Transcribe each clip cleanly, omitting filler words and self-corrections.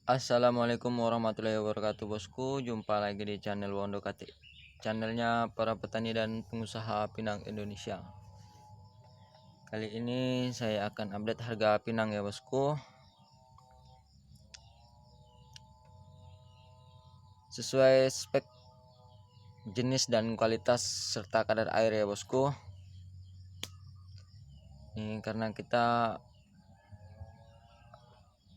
Assalamualaikum warahmatullahi wabarakatuh bosku. Jumpa lagi di channel Wondo Kati, channelnya para petani dan pengusaha pinang Indonesia. Kali ini saya akan update harga pinang ya bosku, sesuai spek, jenis dan kualitas serta kadar air ya bosku. Ini karena kita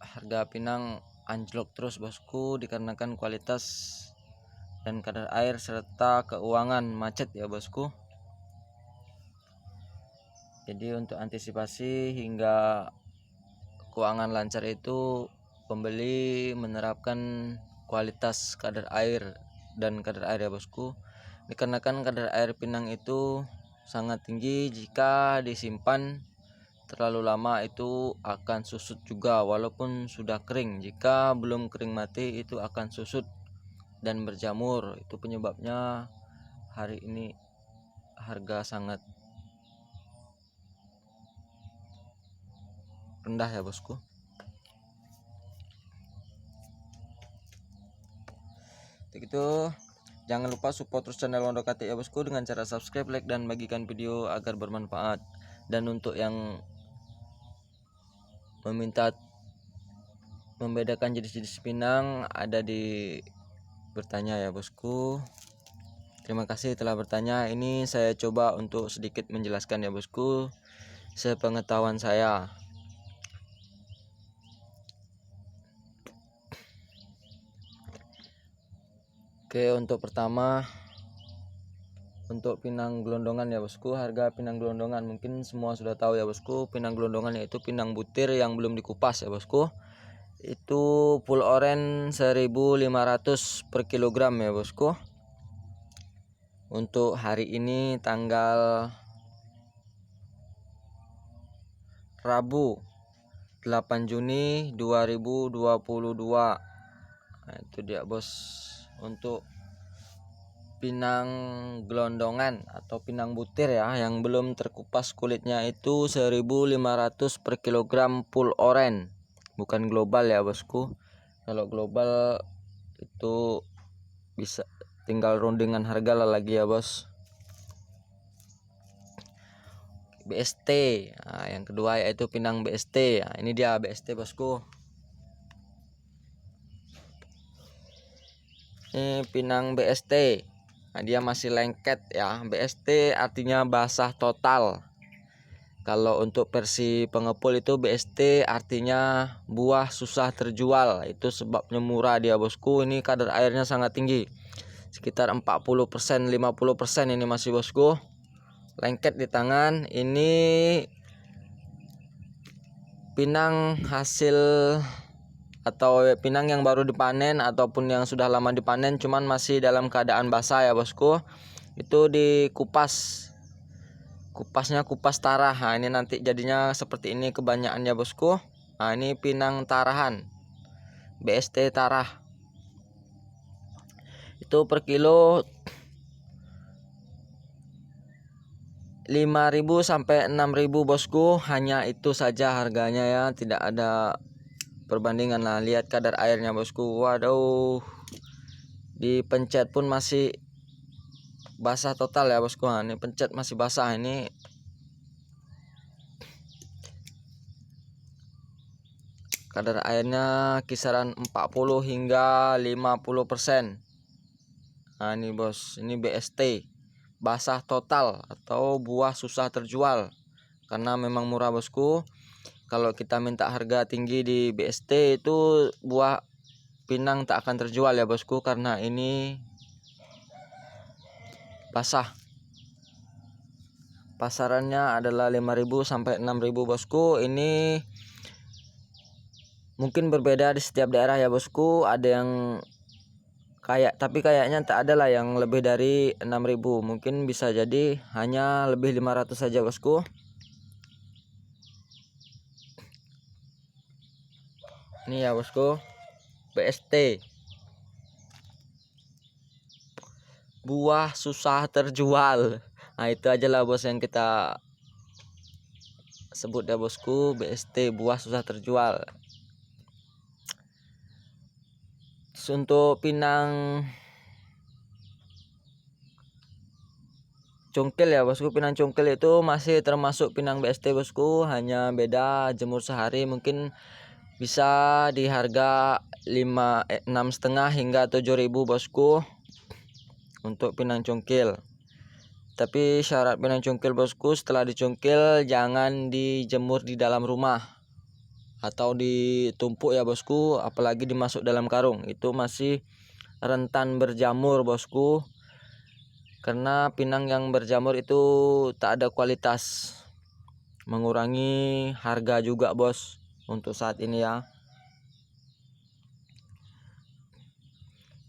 harga pinang anjlok terus bosku, dikarenakan kualitas dan kadar air serta keuangan macet ya bosku. Jadi untuk antisipasi hingga keuangan lancar itu, pembeli menerapkan kualitas kadar air dan kadar air ya bosku, dikarenakan kadar air pinang itu sangat tinggi. Jika disimpan terlalu lama itu akan susut juga walaupun sudah kering. Jika belum kering mati itu akan susut dan berjamur. Itu penyebabnya hari ini harga sangat rendah ya bosku. Begitu, jangan lupa support terus channel Wondo Kati ya bosku dengan cara subscribe, like, dan bagikan video agar bermanfaat. Dan untuk yang meminta membedakan jenis-jenis pinang, ada di bertanya ya bosku. Terima kasih telah bertanya. Ini saya coba untuk sedikit menjelaskan ya bosku, sepengetahuan saya. Oke, untuk pertama, untuk pinang gelondongan ya bosku. Harga pinang gelondongan mungkin semua sudah tahu ya bosku. Pinang gelondongan yaitu pinang butir yang belum dikupas ya bosku. Itu full oren 1.500 per kilogram ya bosku. Untuk hari ini tanggal Rabu 8 Juni 2022. Nah, itu dia bos, untuk pinang gelondongan atau pinang butir ya, yang belum terkupas kulitnya itu 1.500 per kilogram full oren, bukan global ya bosku. Kalau global itu bisa tinggal rundingan harga lah lagi ya bos. BST, nah, yang kedua yaitu pinang BST. Nah, ini dia BST bosku. Ini pinang BST. Nah, dia masih lengket ya. BST artinya basah total. Kalau untuk versi pengepul itu BST artinya buah susah terjual. Itu sebabnya murah dia bosku. Ini kadar airnya sangat tinggi, sekitar 40%, 50% ini masih bosku. Lengket di tangan. Ini pinang hasil atau pinang yang baru dipanen ataupun yang sudah lama dipanen cuman masih dalam keadaan basah ya bosku. Itu dikupas, kupasnya kupas tarah. Nah, ini nanti jadinya seperti ini kebanyakan ya bosku. Nah, ini pinang tarahan BST tarah. Itu per kilo 5.000 sampai 6.000 bosku. Hanya itu saja harganya ya, tidak ada perbandingan lah. Lihat kadar airnya bosku. Waduh, dipencet pun masih basah total ya bosku. Nah, ini pencet masih basah. Ini kadar airnya kisaran 40 hingga 50%. Nah, ini bos, ini BST basah total atau buah susah terjual, karena memang murah bosku. Kalau kita minta harga tinggi di BST itu buah pinang tak akan terjual ya bosku, karena ini basah. Pasarannya adalah 5.000 sampai 6.000 bosku. Ini mungkin berbeda di setiap daerah ya bosku. Ada yang tapi kayaknya tak ada lah yang lebih dari 6.000. Mungkin bisa jadi hanya lebih 500 saja bosku. Ini ya bosku, BST buah susah terjual. Nah, itu aja lah bos yang kita sebut ya bosku, BST buah susah terjual. untuk pinang congkel ya bosku, pinang congkel itu masih termasuk pinang BST bosku, hanya beda jemur sehari, mungkin bisa di harga 6,5 hingga 7.000 bosku untuk pinang congkel. Tapi syarat pinang congkel bosku, setelah dicongkel jangan dijemur di dalam rumah atau ditumpuk ya bosku, apalagi dimasuk dalam karung, itu masih rentan berjamur bosku. Karena pinang yang berjamur itu tak ada kualitas, mengurangi harga juga bos untuk saat ini ya.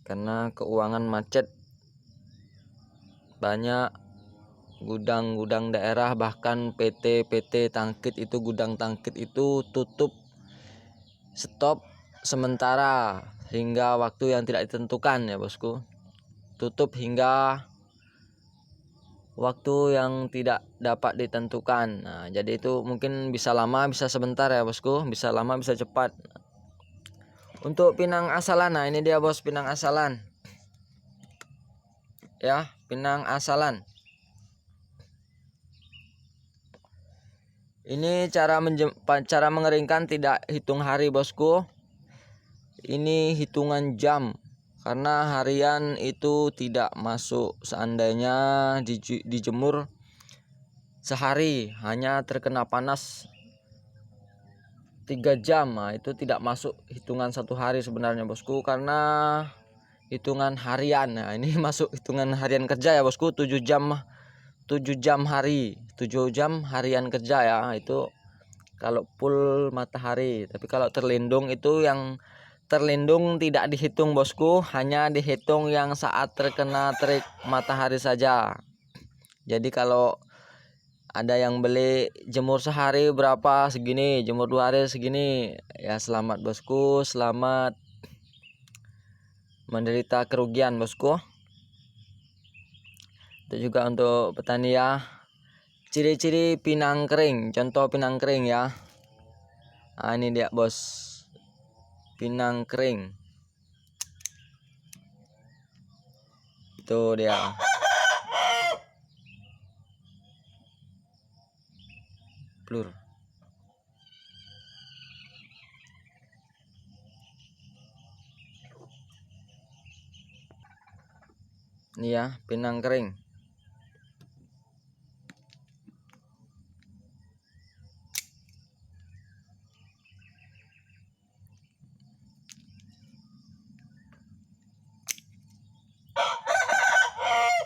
Karena keuangan macet, banyak gudang-gudang daerah, bahkan PT tangkit itu, gudang tangkit itu tutup, stop sementara hingga waktu yang tidak ditentukan ya bosku. Tutup hingga waktu yang tidak dapat ditentukan. Nah, jadi itu mungkin bisa lama, bisa sebentar ya bosku, bisa lama, bisa cepat. Untuk pinang asalan, nah ini dia bos, pinang asalan. Ya, pinang asalan. Ini cara mengeringkan tidak hitung hari bosku. Ini hitungan jam. Karena harian itu tidak masuk, seandainya dijemur sehari hanya terkena panas 3 jam, nah itu tidak masuk hitungan satu hari sebenarnya bosku, karena hitungan harian. Nah ini masuk hitungan harian kerja ya bosku, 7 jam hari, 7 jam harian kerja ya, itu kalau full matahari. Tapi kalau terlindung, itu yang terlindung tidak dihitung bosku, hanya dihitung yang saat terkena terik matahari saja. Jadi kalau ada yang beli jemur sehari berapa segini, jemur 2 hari segini, ya selamat bosku, selamat menderita kerugian bosku. Itu juga untuk petani ya. Ciri-ciri pinang kering, contoh pinang kering ya. Nah ini dia bos, pinang kering. Itu dia. Blur. Ini ya, pinang kering.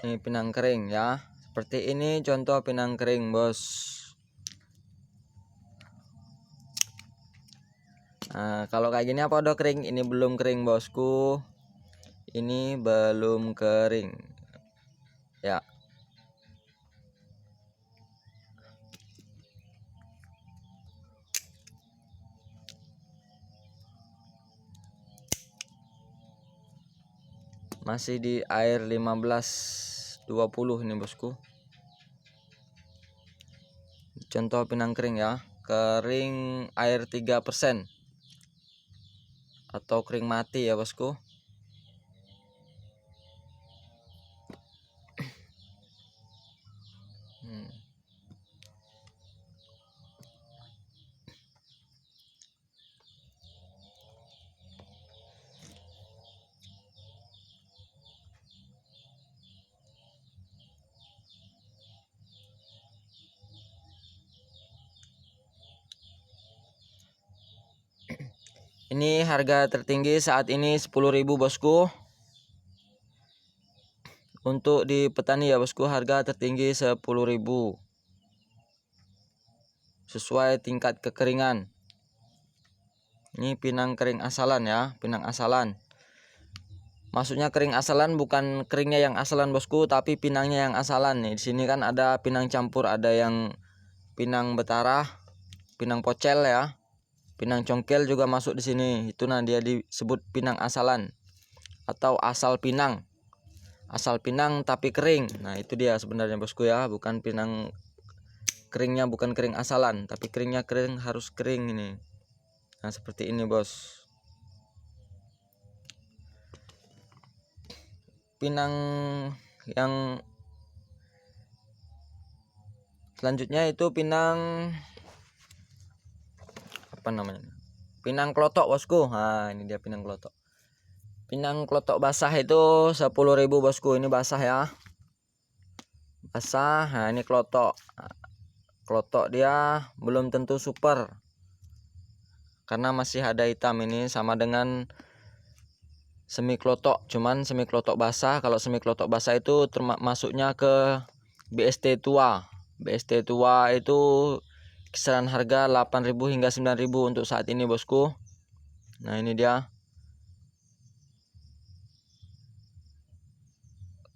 Ini pinang kering ya. Seperti ini contoh pinang kering bos. Nah, kalau kayak gini apa udah kering? Ini belum kering bosku. Ini belum kering. Ya. Masih di air 15-20 ini bosku. Contoh pinang kering ya. Kering air 3% atau kering mati ya bosku. Ini harga tertinggi saat ini 10.000 bosku. Untuk di petani ya bosku, harga tertinggi 10.000 sesuai tingkat kekeringan. Ini pinang kering asalan ya, pinang asalan. Maksudnya kering asalan bukan keringnya yang asalan bosku, tapi pinangnya yang asalan nih. Di sini kan ada pinang campur, ada yang pinang betara, pinang pocel ya. Pinang congkel juga masuk di sini. Itu nah dia disebut pinang asalan atau asal pinang. Asal pinang tapi kering. Nah, itu dia sebenarnya bosku ya, bukan pinang keringnya, bukan kering asalan, tapi keringnya kering, harus kering ini. Nah, seperti ini bos. pinang yang selanjutnya itu pinang apa namanya, pinang klotok bosku. Nah ini dia pinang klotok. Pinang klotok basah itu 10.000 bosku. Ini basah ya, basah. Nah ini klotok. Klotok dia belum tentu super karena masih ada hitam. Ini sama dengan semi klotok, cuman semi klotok basah. Kalau semi klotok basah itu termasuknya ke BST tua. BST tua itu kisaran harga 8.000 hingga 9.000 untuk saat ini bosku. Nah ini dia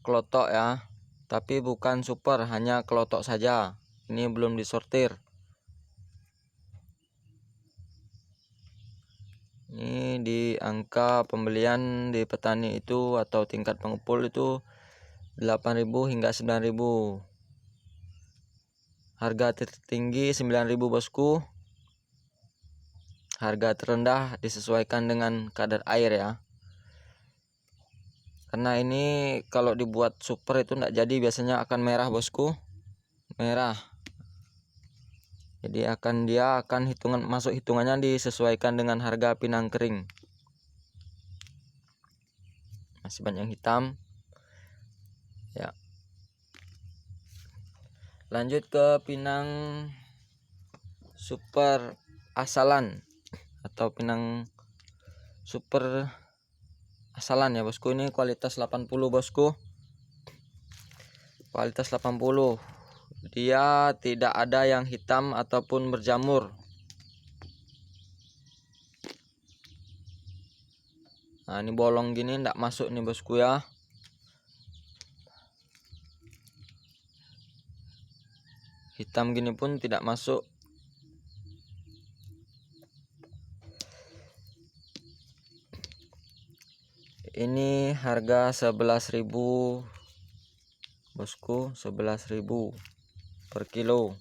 klotok ya, tapi bukan super, hanya klotok saja. Ini belum disortir. Ini di angka pembelian di petani itu atau tingkat pengepul itu 8.000 hingga 9.000. Harga tertinggi 9.000 bosku. Harga terendah disesuaikan dengan kadar air ya. Karena ini kalau dibuat super itu enggak jadi, biasanya akan merah bosku. Merah. Jadi dia akan masuk hitungannya disesuaikan dengan harga pinang kering. Masih banyak hitam. Ya. Lanjut ke pinang super asalan atau pinang super asalan ya bosku. Ini kualitas 80 bosku. Kualitas 80. Dia tidak ada yang hitam ataupun berjamur. Nah ini bolong gini enggak masuk nih bosku ya. Hitam gini pun tidak masuk. Ini harga 11.000 bosku, 11.000 per kilo.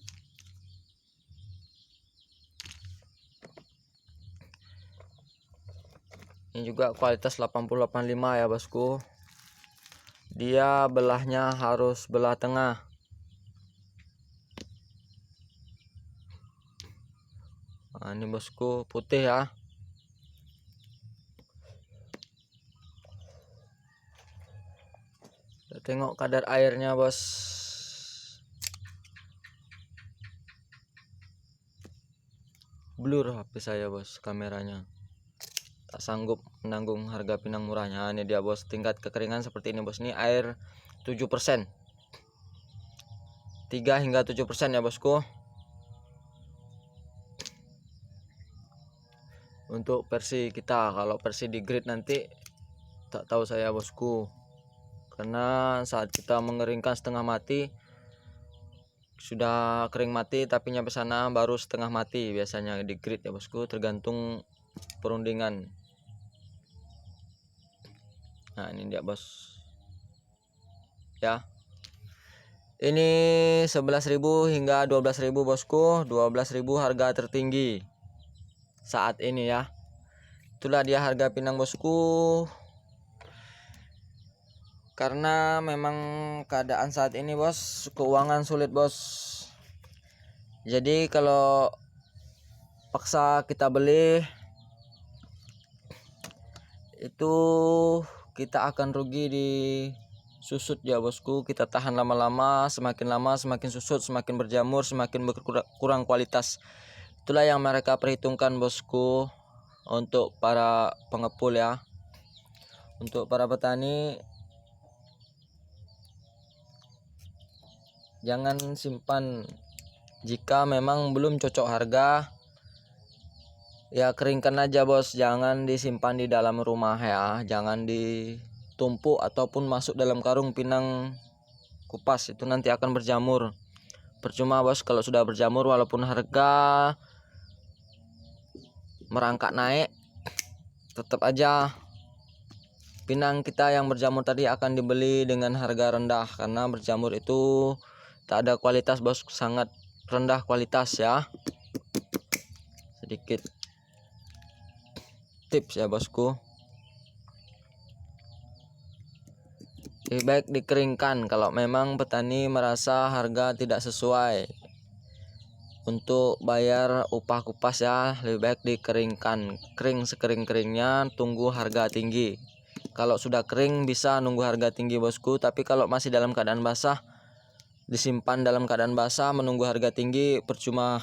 Ini juga kualitas 80-85 ya bosku. Dia belahnya harus belah tengah. Nah ini bosku putih ya. Kita tengok kadar airnya bos. Blur HP saya bos, kameranya tak sanggup menanggung harga pinang murahnya. Ini dia bos, tingkat kekeringan seperti ini bos. Ini air 7%, 3 hingga 7% ya bosku. Untuk versi kita, kalau versi di grade nanti tak tahu saya bosku, karena saat kita mengeringkan setengah mati sudah kering mati, tapi nyampe sana baru setengah mati biasanya di grade ya bosku, tergantung perundingan. Nah ini dia bos ya. Ini 11.000 hingga 12.000 bosku. 12.000 harga tertinggi saat ini ya. Itulah dia harga pinang bosku. Karena memang keadaan saat ini bos, keuangan sulit bos. Jadi kalau paksa kita beli itu kita akan rugi di susut ya bosku. Kita tahan lama-lama, semakin lama semakin susut, semakin berjamur, semakin kurang kualitas. Itulah yang mereka perhitungkan bosku untuk para pengepul ya. Untuk para petani, jangan simpan jika memang belum cocok harga. Ya keringkan aja bos, jangan disimpan di dalam rumah ya, jangan ditumpuk ataupun masuk dalam karung pinang kupas, itu nanti akan berjamur. Percuma bos kalau sudah berjamur, walaupun harga merangkak naik, tetap aja pinang kita yang berjamur tadi akan dibeli dengan harga rendah, karena berjamur itu tak ada kualitas bos, sangat rendah kualitas ya. Sedikit tips ya bosku. lebih baik dikeringkan kalau memang petani merasa harga tidak sesuai. Untuk bayar upah kupas ya, lebih baik dikeringkan, kering sekering-keringnya, tunggu harga tinggi. Kalau sudah kering bisa nunggu harga tinggi bosku, tapi kalau masih dalam keadaan basah, disimpan dalam keadaan basah menunggu harga tinggi percuma,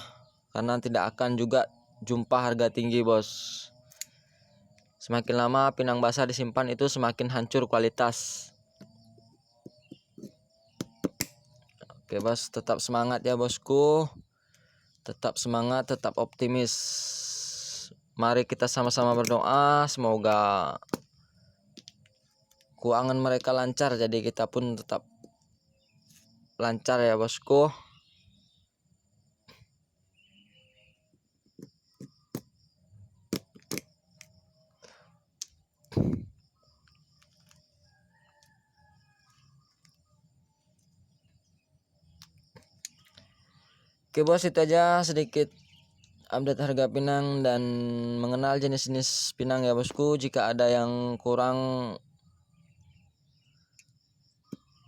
karena tidak akan juga jumpa harga tinggi bos. Semakin lama pinang basah disimpan itu semakin hancur kualitas. Oke bos, tetap semangat ya bosku. Tetap semangat, tetap optimis. Mari kita sama-sama berdoa semoga keuangan mereka lancar, jadi kita pun tetap lancar ya bosku. Oke bos, itu aja sedikit update harga pinang dan mengenal jenis-jenis pinang ya bosku. Jika ada yang kurang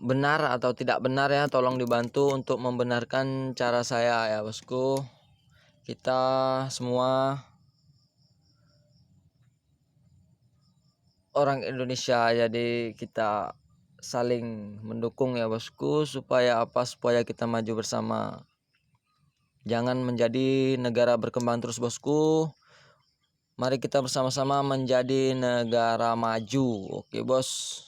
benar atau tidak benar ya, tolong dibantu untuk membenarkan cara saya ya bosku. Kita semua orang Indonesia, jadi kita saling mendukung ya bosku, supaya kita maju bersama. Jangan menjadi negara berkembang terus bosku. Mari kita bersama-sama menjadi negara maju. Oke bos.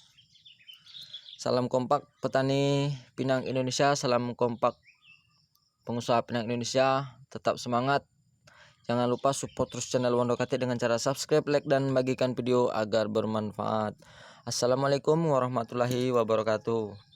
Salam kompak petani pinang Indonesia, salam kompak pengusaha pinang Indonesia. Tetap semangat. Jangan lupa support terus channel Wondokati dengan cara subscribe, like, dan bagikan video agar bermanfaat. Assalamualaikum warahmatullahi wabarakatuh.